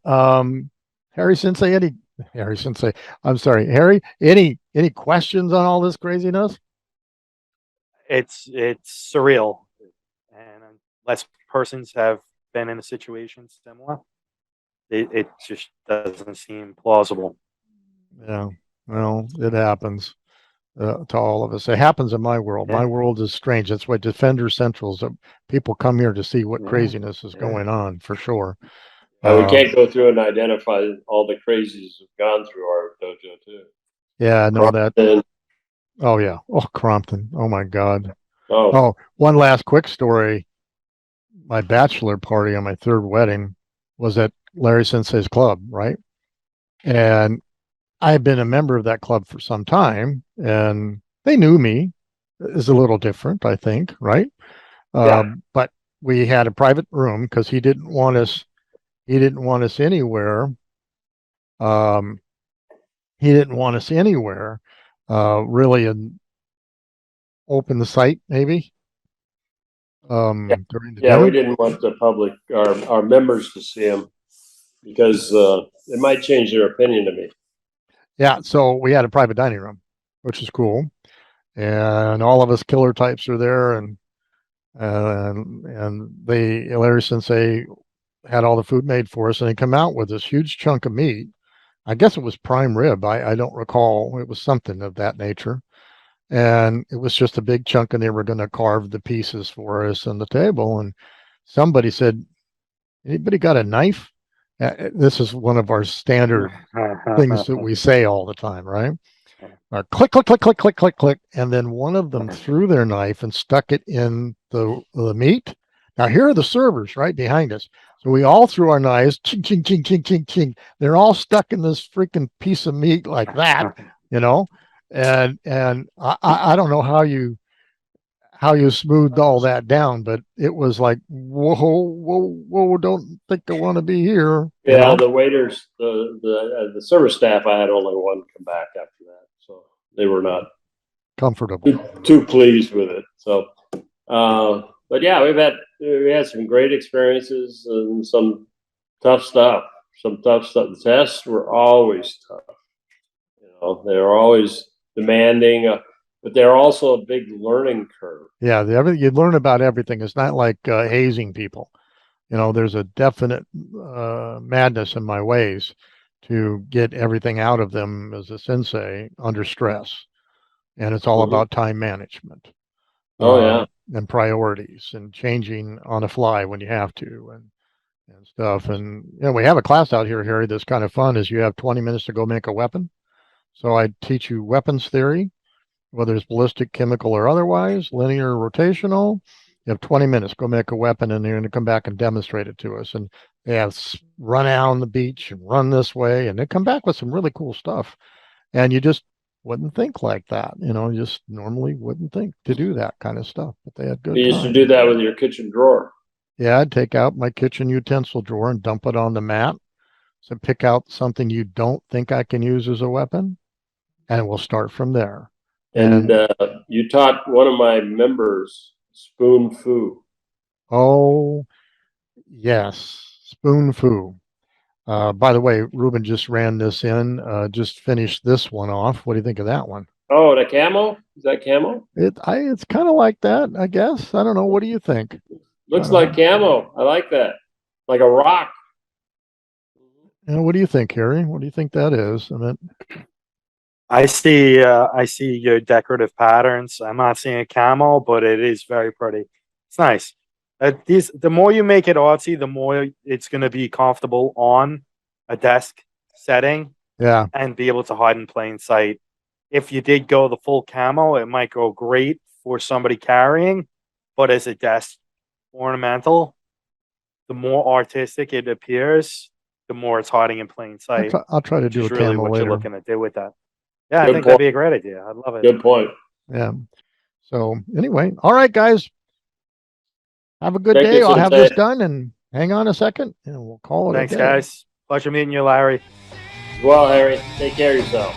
Harry Sensei, Harry Sensei, I'm sorry, Harry, any questions on all this craziness? It's surreal, and unless persons have been in a situation similar, it just doesn't seem plausible. Yeah. Well, it happens to all of us. It happens in my world. My Yeah. world is strange. That's why Defender Central's. People come here to see what Yeah. craziness is Yeah. going on for sure. We can't go through and identify all the crazies who've gone through our dojo too. Yeah, I know that. And, Oh yeah. Oh, Crompton. Oh my God. oh, Oh, one last quick story. My bachelor party on my third wedding was at Larry Sensei's club, right? And I had been a member of that club for some time, and they knew me. Is a little different, I think, right? Yeah. But we had a private room because he didn't want us. He didn't want us anywhere. He didn't want us anywhere. Really, and open the site maybe. During the yeah, day. we didn't want the public, our members to see him because it might change their opinion of me. Yeah, so we had a private dining room, which is cool, and all of us killer types are there, and they Larry Sensei had all the food made for us, and they come out with this huge chunk of meat. I guess it was prime rib. I don't recall. It was something of that nature, and it was just a big chunk, and they were going to carve the pieces for us on the table. And somebody said, "Anybody got a knife?" This is one of our standard things that we say all the time, right? Click, click, click, click, click, click, click, and then one of them threw their knife and stuck it in the meat. Now here are the servers right behind us. So we all threw our knives, ching, ching, ching, ching, ching, ching. They're all stuck in this freaking piece of meat like that, you know. And I don't know how you smoothed all that down, but it was like, whoa, whoa, whoa, don't think I want to be here. Yeah, know? the waiters, the service staff, I had only one come back after that, so they were not Comfortable. too pleased with it. So, but yeah, we had some great experiences and some tough stuff. The tests were always tough. They were always demanding, but they're also a big learning curve. Yeah, you learn about everything. It's not like hazing people. There's a definite madness in my ways to get everything out of them as a sensei under stress. And it's all about time management. Oh, yeah. And priorities and changing on the fly when you have to and stuff. And we have a class out here, Harry, that's kind of fun is you have 20 minutes to go make a weapon. So I teach you weapons theory, whether it's ballistic, chemical, or otherwise, linear, or rotational. You have 20 minutes, go make a weapon, and you're going to come back and demonstrate it to us. And they have run out on the beach and run this way, and they come back with some really cool stuff. And you just wouldn't think like that, you just normally wouldn't think to do that kind of stuff. But they had good You used time. to do that with your kitchen drawer. Yeah, I'd take out my kitchen utensil drawer and dump it on the mat. So pick out something you don't think I can use as a weapon, and we'll start from there. And you taught one of my members spoon fu. Oh, yes, spoon fu. By the way, Ruben just ran this in, just finished this one off. What do you think of that one? Oh, the camo? Is that camo? It's kind of like that, I guess. I don't know. What do you think? Looks like camo. I like that. Like a rock. What do you think, Harry? What do you think that is? I see your decorative patterns. I'm not seeing a camo, but it is very pretty. It's nice. The more you make it artsy, the more it's going to be comfortable on a desk setting. Yeah. And be able to hide in plain sight. If you did go the full camo, it might go great for somebody carrying, but as a desk ornamental, the more artistic it appears, the more it's hiding in plain sight, I'll try to which do a is really camo what later. you're looking to do with that. Yeah, I Good think point. that'd be a great idea. I'd love it. Good point. Yeah. So anyway, all right, guys. Have a good Thank day. you, I'll have this Sensei. done and hang on a second and we'll call it a Thanks, day. guys. Pleasure meeting you, Larry. Well, Harry, take care of yourself.